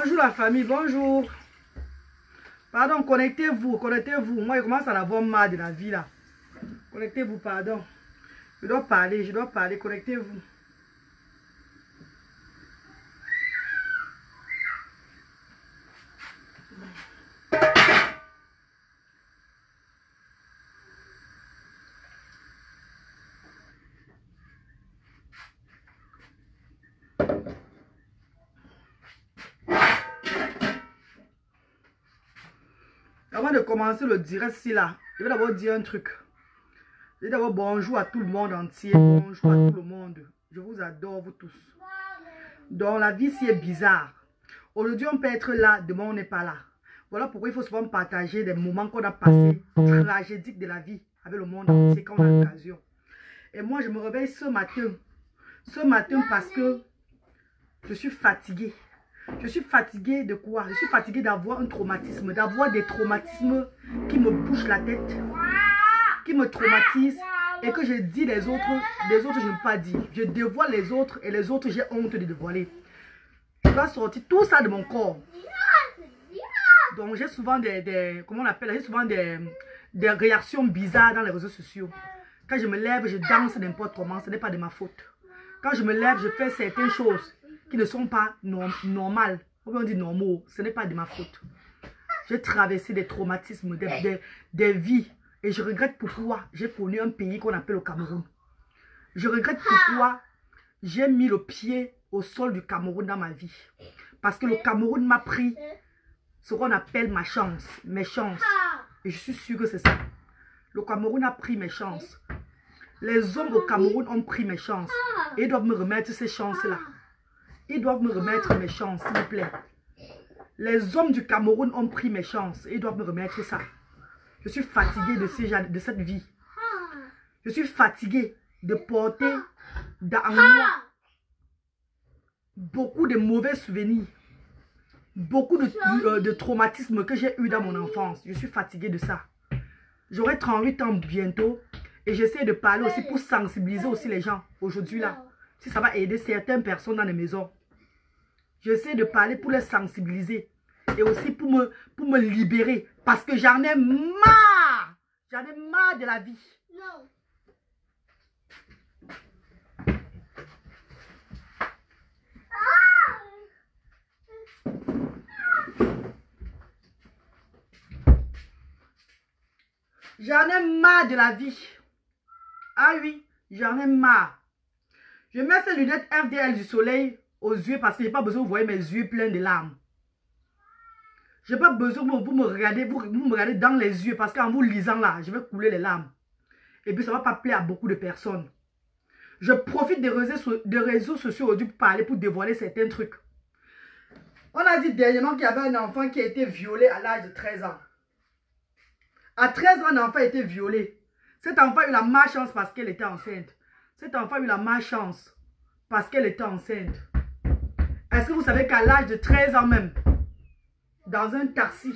Bonjour la famille, bonjour. Pardon, connectez-vous, connectez-vous. Moi, je commence à avoir marre de la vie là. Connectez-vous, pardon. Je dois parler, connectez-vous. Avant de commencer le direct ici là, je vais d'abord dire un truc. Je vais d'abord bonjour à tout le monde entier, bonjour à tout le monde. Je vous adore, vous tous. Donc la vie ici est bizarre. Aujourd'hui on peut être là, demain on n'est pas là. Voilà pourquoi il faut souvent partager des moments qu'on a passés, tragédiques de la vie avec le monde entier quand on a l'occasion. Et moi je me réveille ce matin parce que je suis fatiguée. Je suis fatiguée de quoi? Je suis fatiguée d'avoir un traumatisme, d'avoir des traumatismes qui me bouchent la tête, qui me traumatisent et que je dis les autres je ne peux pas dire. Je dévoile les autres et les autres j'ai honte de dévoiler. Je dois sortir tout ça de mon corps. Donc j'ai souvent comment on appelle, j'ai souvent des réactions bizarres dans les réseaux sociaux. Quand je me lève, je danse n'importe comment, ce n'est pas de ma faute. Quand je me lève, je fais certaines choses qui ne sont pas normales, ou bien on dit normaux, ce n'est pas de ma faute. J'ai traversé des traumatismes, des vies, et je regrette pourquoi j'ai connu un pays qu'on appelle le Cameroun. Je regrette pourquoi j'ai mis le pied au sol du Cameroun dans ma vie. Parce que le Cameroun m'a pris ce qu'on appelle ma chance, mes chances. Et je suis sûre que c'est ça. Le Cameroun a pris mes chances. Les hommes au Cameroun ont pris mes chances. Et ils doivent me remettre ces chances-là. Ils doivent me remettre mes chances, s'il vous plaît. Les hommes du Cameroun ont pris mes chances. Et ils doivent me remettre ça. Je suis fatiguée de cette vie. Je suis fatiguée de porter en moi beaucoup de mauvais souvenirs. Beaucoup de traumatismes que j'ai eu dans mon enfance. Je suis fatiguée de ça. J'aurai 38 ans bientôt. Et j'essaie de parler aussi pour sensibiliser aussi les gens aujourd'hui là. Si ça va aider certaines personnes dans les maisons. J'essaie de parler pour les sensibiliser. Et aussi pour me libérer. Parce que j'en ai marre. J'en ai marre de la vie. Non. J'en ai marre de la vie. Ah oui, j'en ai marre. Je mets ces lunettes FDL du soleil aux yeux parce que je n'ai pas besoin de voir mes yeux pleins de larmes. Je n'ai pas besoin vous me regarder dans les yeux parce qu'en vous lisant là, je vais couler les larmes. Et puis ça ne va pas plaire à beaucoup de personnes. Je profite des réseaux sociaux aujourd'hui pour parler, pour dévoiler certains trucs. On a dit dernièrement qu'il y avait un enfant qui a été violé à l'âge de 13 ans. À 13 ans, un enfant a été violé. Cet enfant a eu la malchance parce qu'elle était enceinte. Cet enfant a eu la malchance parce qu'elle était enceinte. Est-ce que vous savez qu'à l'âge de 13 ans même, dans un taxi,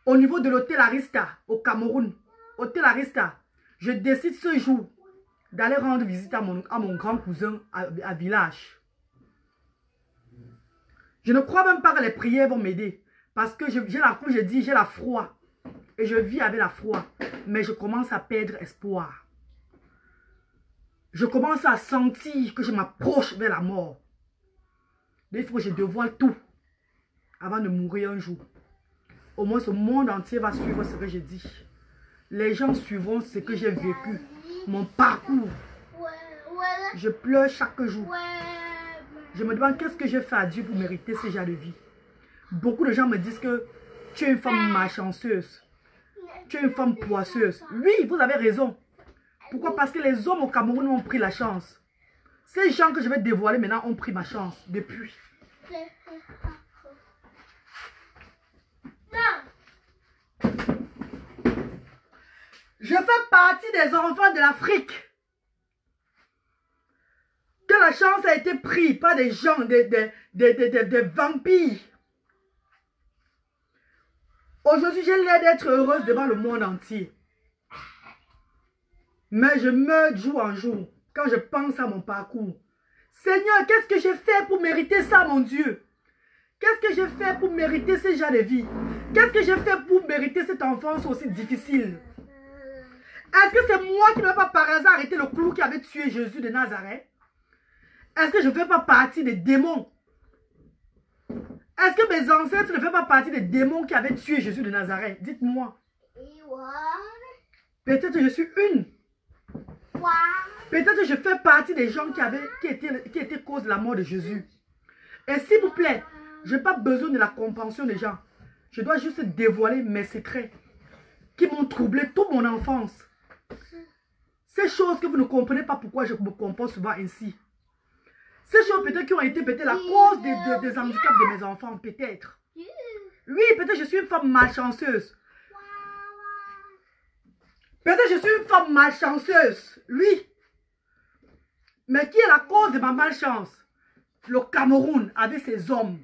au niveau de l'hôtel Arista, au Cameroun, hôtel Arista, je décide ce jour d'aller rendre visite à mon grand cousin à village. Je ne crois même pas que les prières vont m'aider. Parce que comme je dis, j'ai la foi. Et je vis avec la foi. Mais je commence à perdre espoir. Je commence à sentir que je m'approche vers la mort. Il faut que je dévoile tout avant de mourir un jour. Au moins, ce monde entier va suivre ce que je dis. Les gens suivront ce que j'ai vécu. Mon parcours. Je pleure chaque jour. Je me demande qu'est-ce que j'ai fait à Dieu pour mériter ce genre de vie. Beaucoup de gens me disent que tu es une femme malchanceuse. Tu es une femme poisseuse. Oui, vous avez raison. Pourquoi? Parce que les hommes au Cameroun ont pris la chance. Ces gens que je vais dévoiler maintenant ont pris ma chance depuis. Je fais partie des enfants de l'Afrique. Que la chance a été prise par des gens, des vampires. Aujourd'hui, j'ai l'air d'être heureuse devant le monde entier. Mais je meurs jour en jour quand je pense à mon parcours. Seigneur, qu'est-ce que j'ai fait pour mériter ça, mon Dieu? Qu'est-ce que j'ai fait pour mériter ce genre de vie? Qu'est-ce que j'ai fait pour mériter cette enfance aussi difficile? Est-ce que c'est moi qui ne vais pas par hasard arrêter le clou qui avait tué Jésus de Nazareth? Est-ce que je ne fais pas partie des démons? Est-ce que mes ancêtres ne font pas partie des démons qui avaient tué Jésus de Nazareth? Dites-moi. Peut-être que je suis une. Peut-être que je fais partie des gens qui étaient cause de la mort de Jésus. Et s'il vous plaît, je n'ai pas besoin de la compréhension des gens. Je dois juste dévoiler mes secrets qui m'ont troublé toute mon enfance. Ces choses que vous ne comprenez pas pourquoi je me comporte souvent ainsi. Ces choses peut-être qui ont été peut-être la cause des handicaps de mes enfants, peut-être. Oui, peut-être je suis une femme malchanceuse. Peut-être je suis une femme malchanceuse, oui. Mais qui est la cause de ma malchance? Le Cameroun avec ses hommes.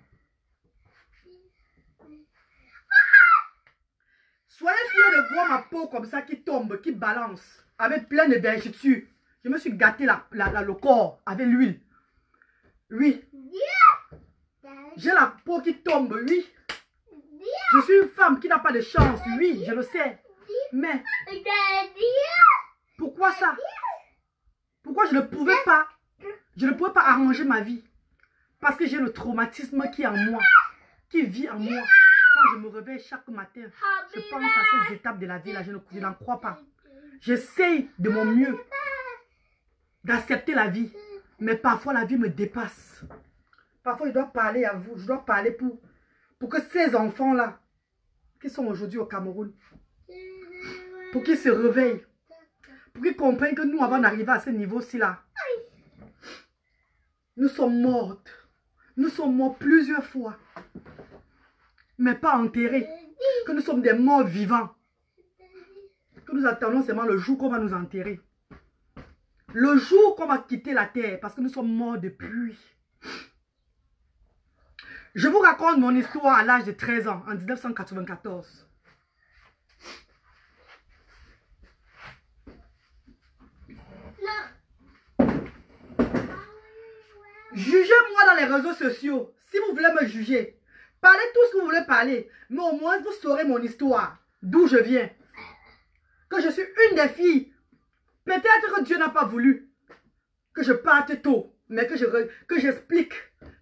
Soyez fiers de voir ma peau comme ça qui tombe, qui balance, avec plein de vergetures. Je me suis gâté le corps avec l'huile. Oui. J'ai la peau qui tombe, oui. Je suis une femme qui n'a pas de chance, oui, je le sais. Mais pourquoi ça? Pourquoi je ne pouvais pas? Je ne pouvais pas arranger ma vie. Parce que j'ai le traumatisme qui est en moi, qui vit en moi. Quand je me réveille chaque matin, je pense à ces étapes de la vie là, je n'en crois pas. J'essaye de mon mieux d'accepter la vie, mais parfois la vie me dépasse. Parfois je dois parler à vous, je dois parler pour que ces enfants-là, qui sont aujourd'hui au Cameroun, pour qu'ils se réveillent, pour qu'ils comprennent que nous, avant d'arriver à ce niveau-ci là, nous sommes mortes. Nous sommes morts plusieurs fois, mais pas enterrés. Que nous sommes des morts vivants. Que nous attendons seulement le jour qu'on va nous enterrer. Le jour qu'on va quitter la terre, parce que nous sommes morts depuis. Je vous raconte mon histoire à l'âge de 13 ans, en 1994. Jugez-moi dans les réseaux sociaux. Si vous voulez me juger, parlez tout ce que vous voulez parler. Mais au moins, vous saurez mon histoire. D'où je viens. Que je suis une des filles. Peut-être que Dieu n'a pas voulu que je parte tôt. Mais que j'explique,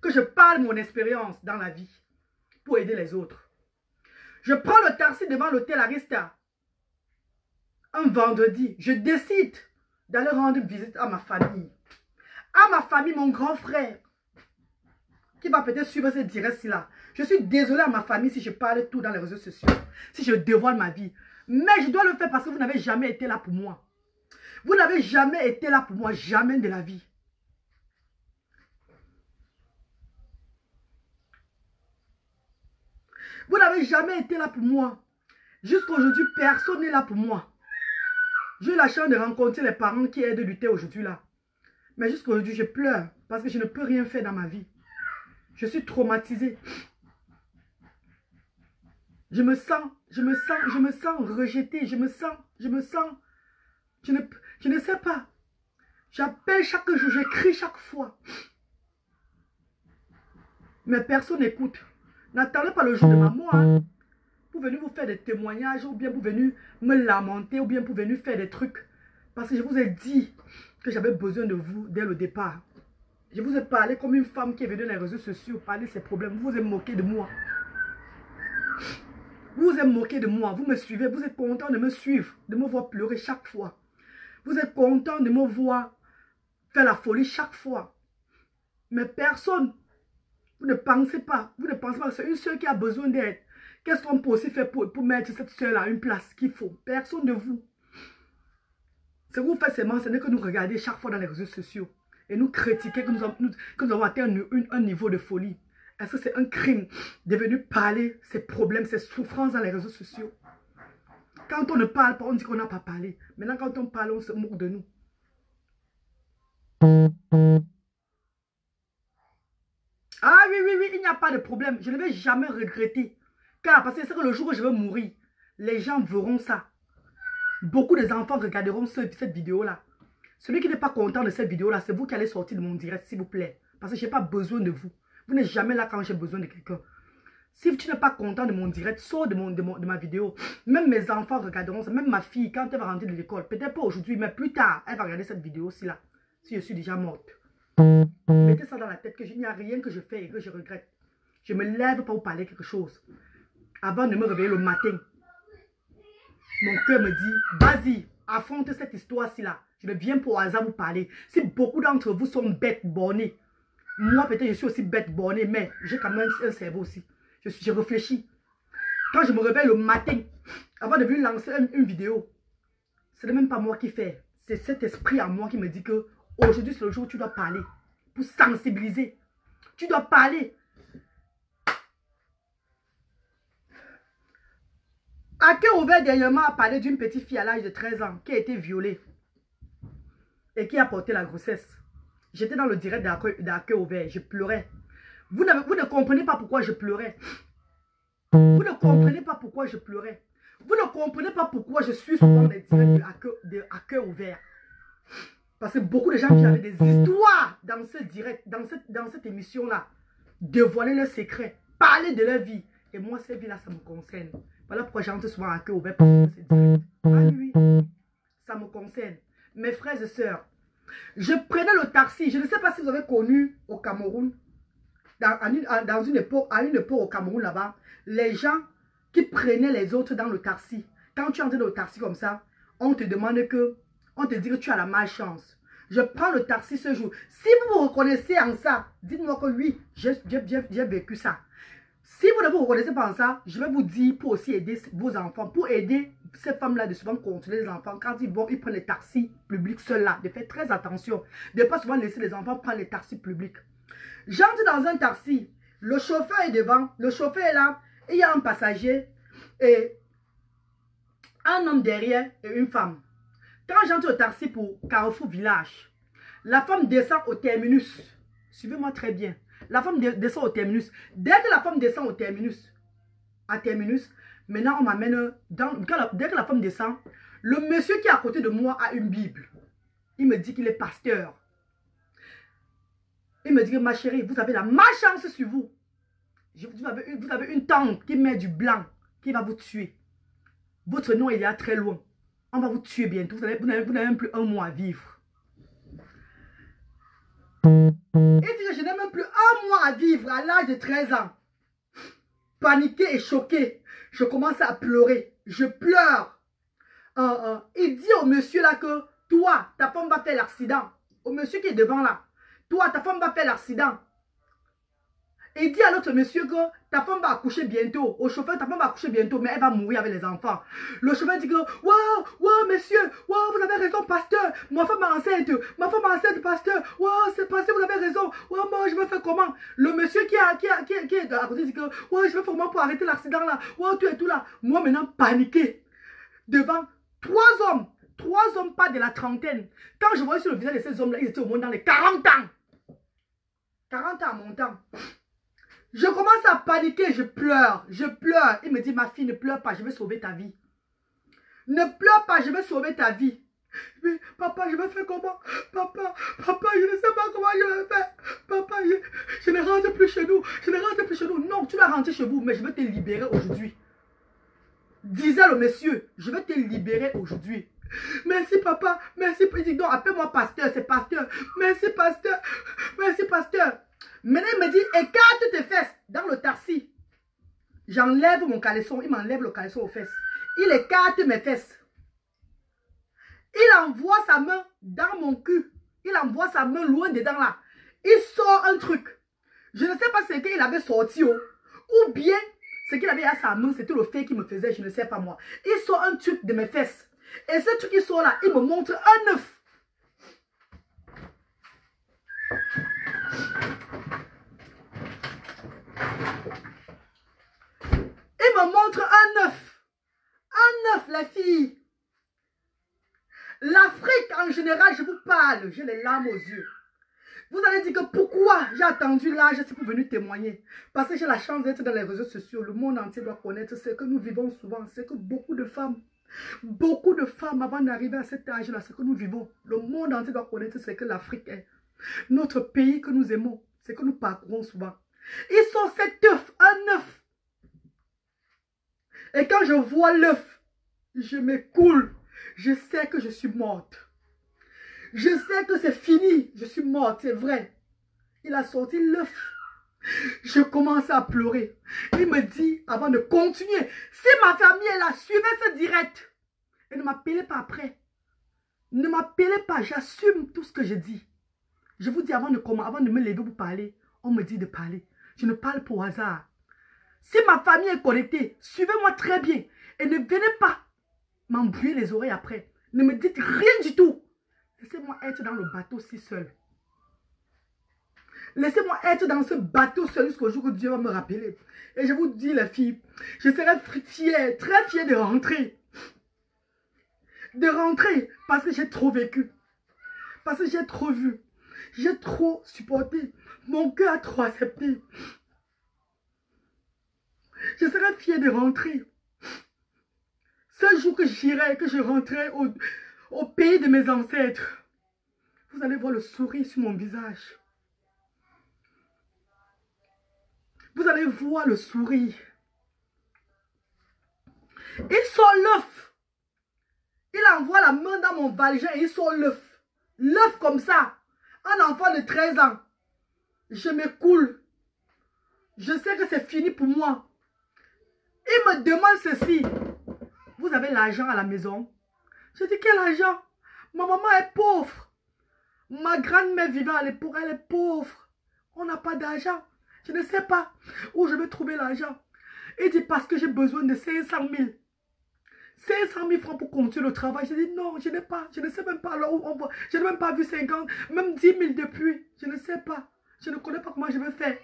que je parle mon expérience dans la vie. Pour aider les autres. Je prends le taxi devant l'hôtel Arista. Un vendredi, je décide d'aller rendre visite à ma famille. À ma famille, mon grand frère, qui va peut-être suivre ce direct-là. Je suis désolée à ma famille si je parle tout dans les réseaux sociaux, si je dévoile ma vie. Mais je dois le faire parce que vous n'avez jamais été là pour moi. Vous n'avez jamais été là pour moi, jamais de la vie. Vous n'avez jamais été là pour moi. Jusqu'à aujourd'hui, personne n'est là pour moi. J'ai eu la chance de rencontrer les parents qui aident à lutter aujourd'hui là. Mais jusqu'à aujourd'hui, je pleure parce que je ne peux rien faire dans ma vie. Je suis traumatisée. Je me sens rejetée. Je ne sais pas. J'appelle chaque jour, j'écris chaque fois. Mais personne n'écoute. N'attendez pas le jour de ma mort. Hein, pour venir vous faire des témoignages, ou bien pour venir me lamenter, ou bien pour venir faire des trucs. Parce que je vous ai dit que j'avais besoin de vous dès le départ. Je vous ai parlé comme une femme qui est venue dans les réseaux sociaux, parler de ses problèmes. Vous vous êtes moqué de moi. Vous vous êtes moqué de moi. Vous me suivez. Vous êtes content de me suivre, de me voir pleurer chaque fois. Vous êtes content de me voir faire la folie chaque fois. Mais personne, vous ne pensez pas. Vous ne pensez pas que c'est une soeur qui a besoin d'aide. Qu'est-ce qu'on peut aussi faire pour mettre cette soeur-là à une place qu'il faut? Personne de vous. Ce que vous faites seulement, ce n'est que nous regarder chaque fois dans les réseaux sociaux et nous critiquer que nous avons atteint un niveau de folie. Est-ce que c'est un crime de venir parler ses problèmes, ses souffrances dans les réseaux sociaux? Quand on ne parle pas, on dit qu'on n'a pas parlé. Maintenant, quand on parle, on se moque de nous. Ah oui, oui, oui, il n'y a pas de problème. Je ne vais jamais regretter. Car, parce que c'est que le jour où je vais mourir, les gens verront ça. Beaucoup des enfants regarderont cette vidéo-là. Celui qui n'est pas content de cette vidéo-là, c'est vous qui allez sortir de mon direct, s'il vous plaît. Parce que je n'ai pas besoin de vous. Vous n'êtes jamais là quand j'ai besoin de quelqu'un. Si tu n'es pas content de mon direct, sors de ma vidéo. Même mes enfants regarderont ça. Même ma fille, quand elle va rentrer de l'école, peut-être pas aujourd'hui, mais plus tard, elle va regarder cette vidéo-ci là. Si je suis déjà morte. Mettez ça dans la tête, qu'il n'y a rien que je fais et que je regrette. Je me lève pour vous parler quelque chose. Avant de me réveiller le matin, mon cœur me dit, vas-y, affronte cette histoire-ci là. Je ne viens pour hasard vous parler. Si beaucoup d'entre vous sont bêtes bornées, moi peut-être je suis aussi bête bornée, mais j'ai quand même un cerveau aussi. Je réfléchis. Quand je me réveille le matin, avant de venir lancer une vidéo, ce n'est même pas moi qui fais. C'est cet esprit en moi qui me dit que aujourd'hui c'est le jour où tu dois parler. Pour sensibiliser. Tu dois parler. Ake Ouvert dernièrement a parlé d'une petite fille à l'âge de 13 ans qui a été violée et qui a porté la grossesse. J'étais dans le direct d'Ake Ouvert, je pleurais. Vous ne comprenez pas pourquoi je pleurais. Vous ne comprenez pas pourquoi je pleurais. Vous ne comprenez pas pourquoi je suis souvent les directs d'Ake Ouvert. Parce que beaucoup de gens qui avaient des histoires dans ce direct, dans cette émission-là, dévoiler leurs secrets, parler de leur vie. Et moi, cette vie-là, ça me concerne. Voilà pourquoi j'entre souvent à cœur ouvert pour ce direct. Ah oui, ça me concerne. Mes frères et sœurs, je prenais le taxi. Je ne sais pas si vous avez connu au Cameroun, à une époque au Cameroun là-bas, les gens qui prenaient les autres dans le taxi. Quand tu entres dans le taxi comme ça, on te demande que, on te dit que tu as la malchance. Je prends le taxi ce jour. Si vous vous reconnaissez en ça, dites-moi que oui, j'ai vécu ça. Si vous ne vous reconnaissez pas en ça, je vais vous dire pour aussi aider vos enfants, pour aider ces femmes-là de souvent contrôler les enfants. Quand ils prennent les taxis publics seuls là, de faire très attention. De ne pas souvent laisser les enfants prendre les taxis publics. J'entre dans un taxi, le chauffeur est devant, le chauffeur est là, et il y a un passager et un homme derrière et une femme. Quand j'entre au taxi pour Carrefour Village, la femme descend au terminus. Suivez-moi très bien. La femme descend au terminus. Dès que la femme descend au terminus, maintenant on m'amène, dès que la femme descend, le monsieur qui est à côté de moi a une Bible. Il me dit qu'il est pasteur. Il me dit que ma chérie, vous avez la malchance sur vous. Vous avez une tante qui met du blanc, qui va vous tuer. Votre nom il est très loin. On va vous tuer bientôt. Vous n'avez même plus un mois à vivre. Il dit que je n'ai même plus un mois à vivre à l'âge de 13 ans. Paniqué et choqué, je commence à pleurer. Je pleure. Il dit au monsieur là que toi, ta femme va faire l'accident. Au monsieur qui est devant là. Toi, ta femme va faire l'accident. Il dit à l'autre monsieur que ta femme va accoucher bientôt. Au chauffeur, ta femme va accoucher bientôt, mais elle va mourir avec les enfants. Le chauffeur dit que, waouh, monsieur, waouh, vous avez raison, pasteur. Ma femme est enceinte, pasteur. Waouh, c'est pasteur, vous avez raison. Waouh, moi, je vais faire comment? Le monsieur qui est à côté dit que, waouh, je vais faire comment pour arrêter l'accident là? Waouh, tout et tout là. Moi, maintenant, paniqué. Devant 3 hommes pas de la trentaine. Quand je voyais sur le visage de ces hommes-là, ils étaient au moins dans les 40 ans. 40 ans à mon temps. Je commence à paniquer, je pleure. Il me dit, ma fille, ne pleure pas, je vais sauver ta vie. Ne pleure pas, je vais sauver ta vie. Mais papa, je vais faire comment? Papa, je ne sais pas comment je vais faire. Papa, je ne rentre plus chez nous. Non, tu vas rentrer chez vous, mais je vais te libérer aujourd'hui. Disait le monsieur, je vais te libérer aujourd'hui. Merci papa, merci. Il dit, non, appelle-moi pasteur, c'est pasteur. Merci pasteur. Maintenant, il me dit, écarte tes fesses dans le taxi. J'enlève mon caleçon, il m'enlève le caleçon aux fesses. Il écarte mes fesses. Il envoie sa main dans mon cul. Il envoie sa main loin dedans là. Il sort un truc. Je ne sais pas ce qu'il avait sorti ou bien ce qu'il avait à sa main, c'était le fait qu'il me faisait, je ne sais pas moi. Il sort un truc de mes fesses. Et ce truc qui sort là, il me montre un œuf. Il me montre un œuf. Un œuf, la fille. L'Afrique en général, je vous parle. J'ai les larmes aux yeux. Vous allez dire que pourquoi j'ai attendu l'âge pour venir témoigner. Parce que j'ai la chance d'être dans les réseaux sociaux. Le monde entier doit connaître ce que nous vivons souvent. C'est que beaucoup de femmes Beaucoup de femmes, avant d'arriver à cet âge-là, ce que nous vivons, le monde entier doit connaître ce que l'Afrique est. Notre pays que nous aimons, c'est que nous parcourons souvent. Ils sont cet œuf, un œuf. Et quand je vois l'œuf, je m'écoule. Je sais que je suis morte. Je sais que c'est fini. Je suis morte, c'est vrai. Il a sorti l'œuf. Je commence à pleurer. Il me dit, avant de continuer, si ma famille est là, suivez ce direct. Et ne m'appelez pas après. Ne m'appelez pas, j'assume tout ce que je dis. Je vous dis avant de me lever pour parler, on me dit de parler. Je ne parle pas au hasard. Si ma famille est connectée, suivez-moi très bien. Et ne venez pas m'embrouiller les oreilles après. Ne me dites rien du tout. Laissez-moi être dans le bateau si seul. Laissez-moi être dans ce bateau seul jusqu'au jour où Dieu va me rappeler. Et je vous dis les filles, je serai fière, très fière de rentrer. De rentrer parce que j'ai trop vécu. Parce que j'ai trop vu. J'ai trop supporté. Mon cœur a trop accepté. Je serai fière de rentrer. Ce jour que j'irai, que je rentrerai au pays de mes ancêtres, vous allez voir le sourire sur mon visage. Vous allez voir le sourire. Il sort l'œuf. Il envoie la main dans mon vagin et il sort l'œuf. L'œuf comme ça. Un enfant de 13 ans. Je m'écoule. Je sais que c'est fini pour moi. Il me demande ceci. Vous avez l'argent à la maison? Je dis, quel argent? Ma maman est pauvre. Ma grand-mère vivant à l'époque, elle est pauvre. On n'a pas d'argent. Je ne sais pas où je vais trouver l'argent. Il dit, parce que j'ai besoin de 500 000. 500 000 francs pour continuer le travail. Je dis, non, je n'ai pas. Je ne sais même pas alors où on va. Je n'ai même pas vu 50, même 10 000 depuis. Je ne sais pas. Je ne connais pas comment je vais faire.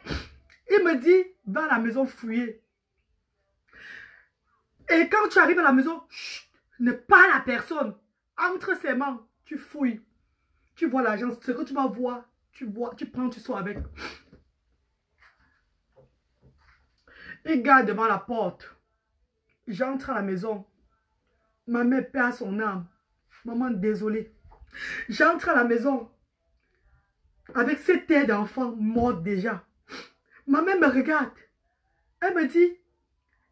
Il me dit, va à la maison fouiller. Et quand tu arrives à la maison, chut, ne parle à personne. Entre ses mains, tu fouilles. Tu vois l'argent. Ce que tu vas voir, tu prends, tu sors avec. Il garde devant la porte. J'entre à la maison. Ma mère perd son âme. Maman, désolée. J'entre à la maison avec cette tête d'enfant morte déjà. Ma mère me regarde. Elle me dit,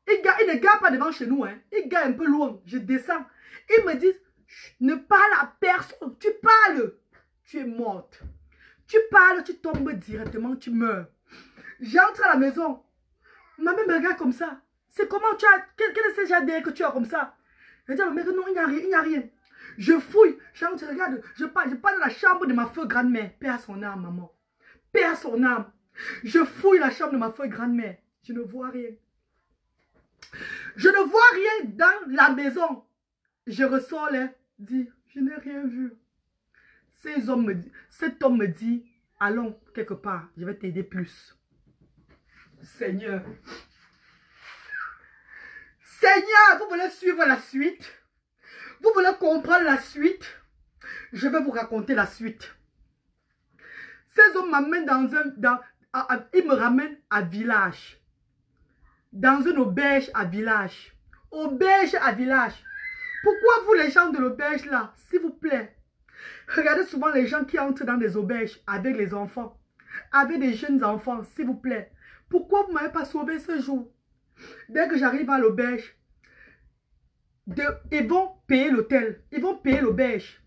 il ne garde pas devant chez nous. Hein. Il garde un peu loin. Je descends. Il me dit, ne parle à personne. Tu parles. Tu es morte. Tu parles, tu tombes directement, tu meurs. J'entre à la maison. Ma mère me regarde comme ça. C'est comment tu as... Quel est ce jardin que tu as comme ça? Je dis à ma mère que non, il n'y a rien, il n'y a rien. Je fouille, je regarde, je pars dans la chambre de ma feu grand-mère. Paix à son âme, maman. Paix à son âme. Je fouille la chambre de ma feu grand-mère. Je ne vois rien. Je ne vois rien dans la maison. Je ressors là, dis, je n'ai rien vu. Cet homme me dit, allons quelque part, je vais t'aider plus. Seigneur. Seigneur, vous voulez suivre la suite? Vous voulez comprendre la suite? Je vais vous raconter la suite. Ces hommes m'amènent ils me ramènent à village. Dans une auberge à village. Auberge à village. Pourquoi vous les gens de l'auberge là, s'il vous plaît? Regardez souvent les gens qui entrent dans des auberges avec les enfants. Avec des jeunes enfants, s'il vous plaît. Pourquoi vous ne m'avez pas sauvé ce jour? Dès que j'arrive à l'auberge, ils vont payer l'hôtel. Ils vont payer l'auberge.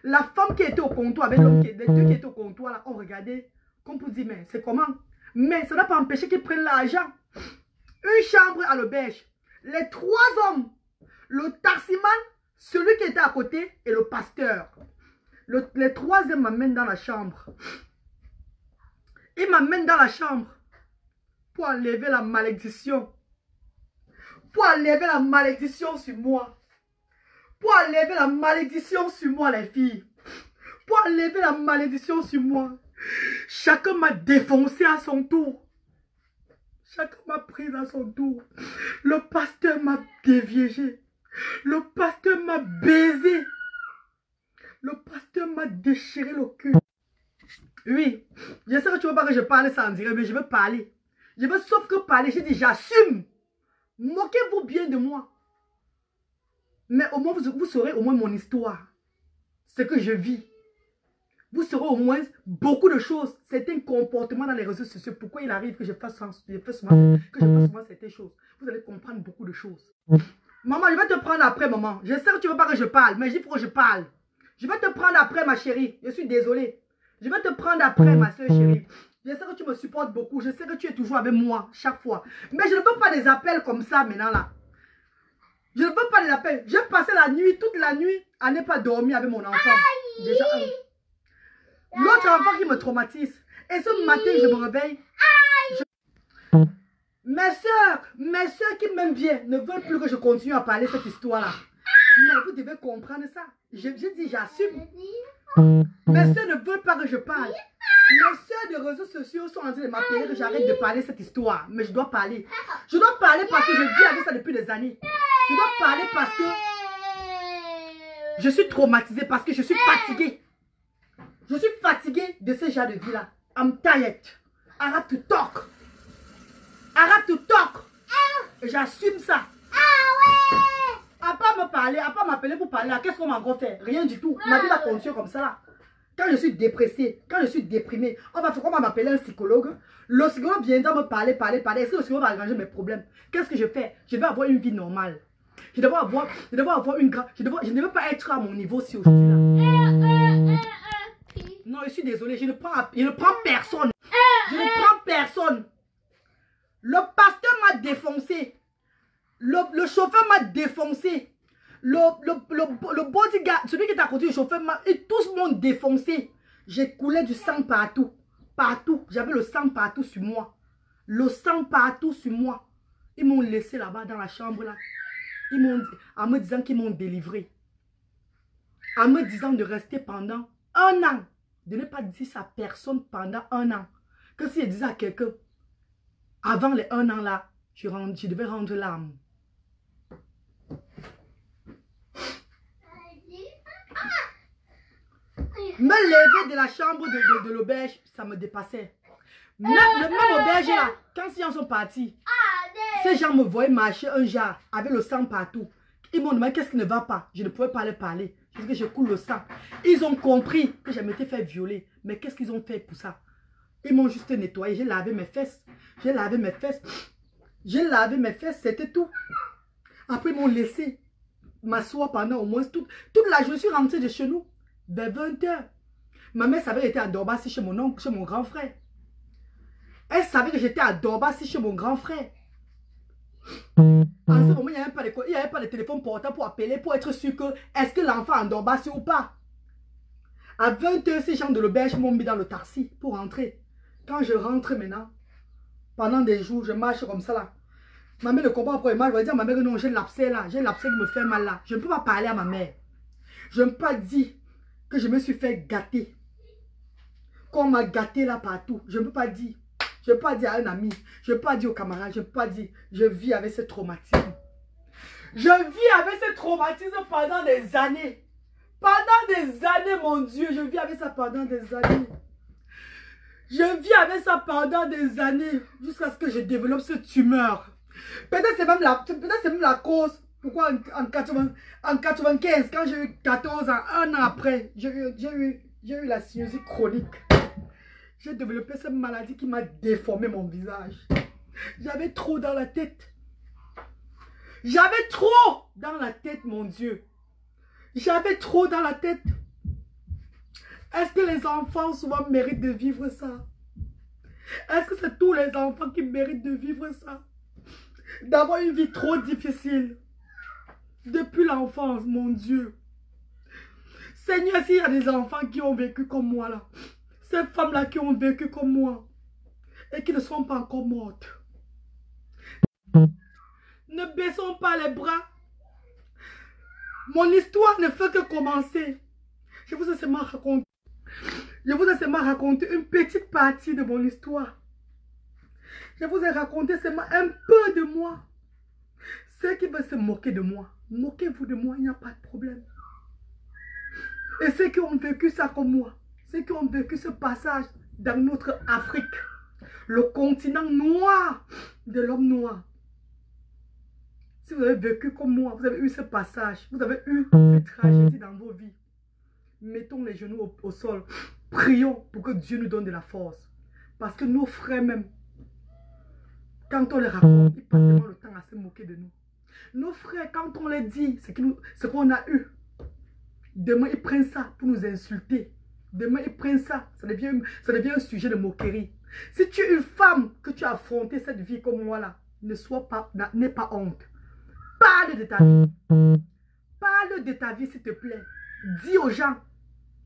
La femme qui était au comptoir, avec l'homme les deux qui étaient au comptoir, là, ont regardé. Comme pour dire, mais c'est comment? Mais ça n'a pas empêché qu'ils prennent l'argent. Une chambre à l'auberge. Les trois hommes, le taximan, celui qui était à côté et le pasteur. Les troisième m'amènent dans la chambre. Ils m'amènent dans la chambre pour enlever la malédiction. Pour enlever la malédiction sur moi. Pour enlever la malédiction sur moi, les filles. Pour enlever la malédiction sur moi. Chacun m'a défoncé à son tour. Chacun m'a pris à son tour. Le pasteur m'a déviégé. Le pasteur m'a baisé. Le pasteur m'a déchiré le cul. Oui, je sais que tu ne veux pas que je parle sans dire, mais je veux parler. Je veux sauf que parler. J'ai dit, j'assume. Moquez-vous bien de moi. Mais au moins, vous saurez au moins mon histoire. Ce que je vis. Vous saurez au moins beaucoup de choses. Certains comportements dans les réseaux sociaux. Pourquoi il arrive que je fasse souvent certaines choses. Vous allez comprendre beaucoup de choses. Maman, je vais te prendre après, maman. Je sais que tu ne veux pas que je parle, mais il faut que je parle. Je vais te prendre après, ma chérie. Je suis désolée. Je vais te prendre après, ma soeur chérie. Je sais que tu me supportes beaucoup. Je sais que tu es toujours avec moi, chaque fois. Mais je ne veux pas des appels comme ça, maintenant, là. Je ne veux pas des appels. J'ai passé la nuit, toute la nuit, à ne pas dormir avec mon enfant. Déjà, l'autre enfant qui me traumatise. Et ce matin, je me réveille. Mes soeurs qui m'aiment bien ne veulent plus que je continue à parler cette histoire-là. Mais vous devez comprendre ça. Je dis, j'assume. Mes soeurs ne veulent pas que je parle. Mes soeurs de réseaux sociaux sont en train de m'appeler que j'arrête de parler cette histoire. Mais je dois parler. Je dois parler parce que je vis avec ça depuis des années. Je dois parler parce que je suis traumatisée, parce que je suis fatiguée. Je suis fatiguée de ce genre de vie-là. I'm tired. Arrête to talk. Arrête to talk. Et j'assume ça. À pas me parler, à pas m'appeler pour parler. Qu'est-ce qu'on m'a encore fait? Rien du tout. Ma vie va continuer comme ça là. Quand je suis dépressée, quand je suis déprimée, on va m'appeler un psychologue. Le psychologue viendra me parler. Est-ce que le psychologue va arranger mes problèmes? Qu'est-ce que je fais? Je vais avoir une vie normale. Je devrais avoir une grande... Je ne devais pas être à mon niveau si aujourd'hui là. Non, je suis désolée. Je ne prends personne. Je ne prends personne. Le pasteur m'a défoncé. Le chauffeur m'a défoncé. Le bodyguard, celui qui est à côté du chauffeur, et tous m'ont défoncé. J'ai coulé du sang partout. Partout. J'avais le sang partout sur moi. Le sang partout sur moi. Ils m'ont laissé là-bas dans la chambre là. En me disant qu'ils m'ont délivré. En me disant de rester pendant 1 an. De ne pas dire ça à personne pendant 1 an. Que si je disais à quelqu'un, avant les 1 an là, je devais rendre l'âme. Me lever de la chambre de l'auberge, ça me dépassait. Le même auberge là, quand ces gens sont partis, ces gens me voyaient marcher un jar avec le sang partout. Ils m'ont demandé qu'est-ce qui ne va pas. Je ne pouvais pas leur parler. Je dis que je coule le sang. Ils ont compris que je m'étais fait violer. Mais qu'est-ce qu'ils ont fait pour ça? Ils m'ont juste nettoyé. J'ai lavé mes fesses. J'ai lavé mes fesses. J'ai lavé mes fesses. C'était tout. Après, ils m'ont laissé m'asseoir pendant au moins toute la journée. Je suis rentrée de chez nous vers 20 h. Ma mère savait que j'étais à Dorbassi chez mon oncle, chez mon grand frère. Elle savait que j'étais à Dorbassi chez mon grand frère. En ce moment, il n'y avait pas de téléphone portable pour appeler, pour être sûr que est-ce que l'enfant est en Dorbassi ou pas. À 20 h, ces gens de l'auberge m'ont mis dans le taxi pour rentrer. Quand je rentre maintenant, pendant des jours, je marche comme ça là. Ma mère ne comprend pas pourquoi. Je vais dire à ma mère que non, j'ai l'abcès là. J'ai l'abcès qui me fait mal là. Je ne peux pas parler à ma mère. Je ne peux pas dire que je me suis fait gâter. Qu'on m'a gâté là partout. Je ne peux pas dire. Je ne peux pas dire à un ami. Je ne peux pas dire aux camarades. Je ne peux pas dire. Je vis avec ce traumatisme. Je vis avec ce traumatisme pendant des années. Pendant des années, mon Dieu. Je vis avec ça pendant des années. Je vis avec ça pendant des années. Jusqu'à ce que je développe cette tumeur. Peut-être c'est même la cause. Pourquoi en 95, quand j'ai eu 14 ans, 1 an après, j'ai eu la sinusite chronique. J'ai développé cette maladie qui m'a déformé mon visage. J'avais trop dans la tête. J'avais trop dans la tête, mon Dieu. J'avais trop dans la tête. Est-ce que les enfants souvent méritent de vivre ça? Est-ce que c'est tous les enfants qui méritent de vivre ça? D'avoir une vie trop difficile. Depuis l'enfance, mon Dieu. Seigneur, s'il y a des enfants qui ont vécu comme moi là, ces femmes-là qui ont vécu comme moi et qui ne sont pas encore mortes, ne baissons pas les bras. Mon histoire ne fait que commencer. Je vous ai seulement raconté. Je vous ai seulement raconté une petite partie de mon histoire. Je vous ai raconté seulement un peu de moi. Ceux qui veulent se moquer de moi, moquez-vous de moi, il n'y a pas de problème. Et ceux qui ont vécu ça comme moi, ceux qui ont vécu ce passage dans notre Afrique, le continent noir de l'homme noir, Si vous avez vécu comme moi, vous avez eu ce passage, vous avez eu cette tragédie dans vos vies, mettons les genoux au sol. Prions pour que Dieu nous donne de la force. Parce que nos frères même, quand on les raconte, ils passent tellement le temps à se moquer de nous. Nos frères, quand on les dit ce qu'on a eu, demain ils prennent ça pour nous insulter. Demain ils prennent ça, ça devient un sujet de moquerie. Si tu es une femme, que tu as affronté cette vie comme moi là, n'aie pas honte. Parle de ta vie. Parle de ta vie s'il te plaît. Dis aux gens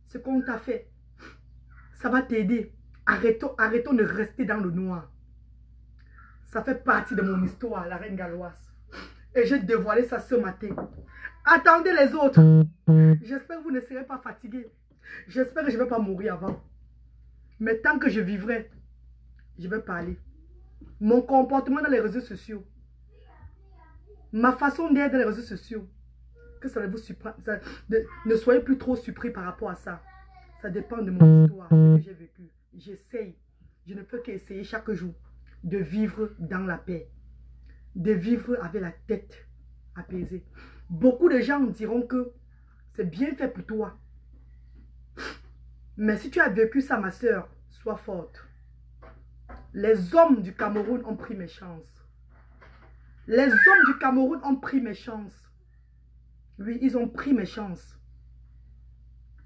ce qu'on t'a fait. Ça va t'aider. Arrêtons de rester dans le noir. Ça fait partie de mon histoire, la reine galloise. Et j'ai dévoilé ça ce matin. Attendez les autres. J'espère que vous ne serez pas fatigués. J'espère que je ne vais pas mourir avant. Mais tant que je vivrai, je vais parler. Mon comportement dans les réseaux sociaux. Ma façon d'être dans les réseaux sociaux. Que ça ne vous surprenne. Ne soyez plus trop surpris par rapport à ça. Ça dépend de mon histoire, ce que j'ai vécu. J'essaye. Je ne peux qu'essayer chaque jour de vivre dans la paix. De vivre avec la tête apaisée. Beaucoup de gens diront que c'est bien fait pour toi. Mais si tu as vécu ça, ma soeur, sois forte. Les hommes du Cameroun ont pris mes chances. Les hommes du Cameroun ont pris mes chances. Oui, ils ont pris mes chances.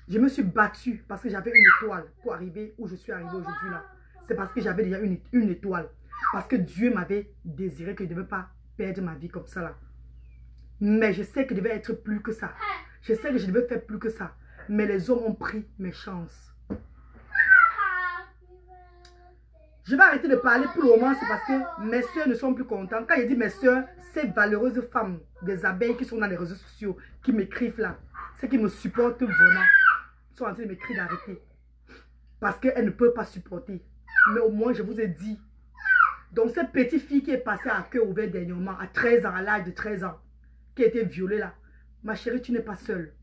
Je me suis battue parce que j'avais une étoile pour arriver où je suis arrivée aujourd'hui là. C'est parce que j'avais déjà une étoile. Parce que Dieu m'avait désiré que je ne devais pas perdre ma vie comme ça là. Mais je sais que je devais être plus que ça. Je sais que je devais faire plus que ça. Mais les hommes ont pris mes chances. Je vais arrêter de parler pour le moment, c'est parce que mes soeurs ne sont plus contentes. Quand je dis mes soeurs, ces valeureuses femmes des abeilles qui sont dans les réseaux sociaux, qui m'écrivent là, ceux qui me supportent vraiment, sont en train de m'écrire d'arrêter. Parce qu'elles ne peuvent pas supporter. Mais au moins, je vous ai dit. Donc, cette petite fille qui est passée à cœur ouvert dernièrement, à 13 ans, à l'âge de 13 ans, qui a été violée là, ma chérie, tu n'es pas seule.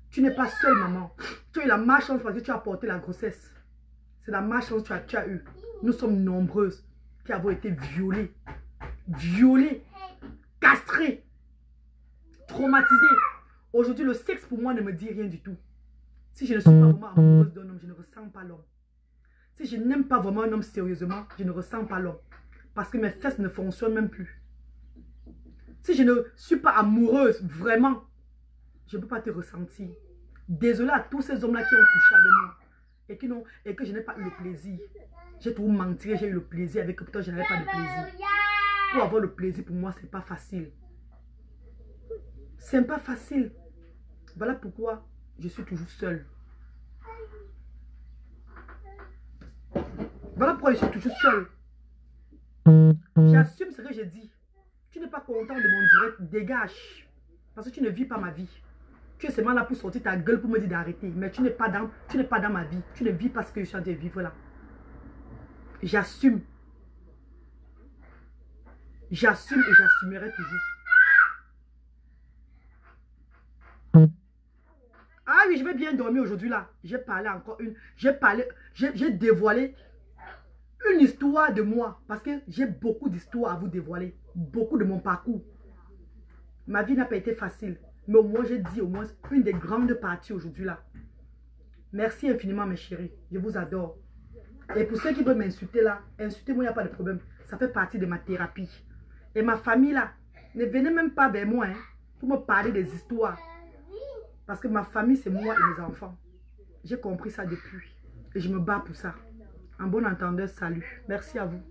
Tu n'es pas seule, maman. Tu as eu la malchance parce que tu as porté la grossesse. C'est la malchance que tu as eue. Nous sommes nombreuses qui avons été violées. Violées. Castrées. Traumatisées. Aujourd'hui, le sexe pour moi ne me dit rien du tout. Si je ne suis pas vraiment amoureuse d'un homme, je ne ressens pas l'homme. Si je n'aime pas vraiment un homme sérieusement, je ne ressens pas l'homme. Parce que mes fesses ne fonctionnent même plus. Si je ne suis pas amoureuse, vraiment, je ne peux pas te ressentir. Désolée à tous ces hommes-là qui ont couché avec moi. Et que je n'ai pas eu le plaisir. J'ai trop menti, j'ai eu le plaisir avec eux, pourtant je n'avais pas de plaisir. Pour avoir le plaisir, pour moi, ce n'est pas facile. Ce n'est pas facile. Voilà pourquoi je suis toujours seule. Voilà pourquoi je suis toujours seule. J'assume ce que j'ai dit. Tu n'es pas content de mon direct, dégage. Parce que tu ne vis pas ma vie. Tu es seulement là pour sortir ta gueule pour me dire d'arrêter. Mais tu n'es pas dans ma vie. Tu ne vis pas ce que je suis en train de vivre là. J'assume. J'assume et j'assumerai toujours. Ah oui, je vais bien dormir aujourd'hui là. J'ai parlé encore j'ai dévoilé une histoire de moi. Parce que j'ai beaucoup d'histoires à vous dévoiler. Beaucoup de mon parcours. Ma vie n'a pas été facile. Mais au moins, j'ai dit au moins une des grandes parties aujourd'hui là. Merci infiniment mes chéris. Je vous adore. Et pour ceux qui veulent m'insulter là, insultez-moi, il n'y a pas de problème. Ça fait partie de ma thérapie. Et ma famille là, ne venez même pas vers moi hein, pour me parler des histoires. Parce que ma famille, c'est moi et mes enfants. J'ai compris ça depuis. Et je me bats pour ça. En bon entendeur, salut. Merci à vous.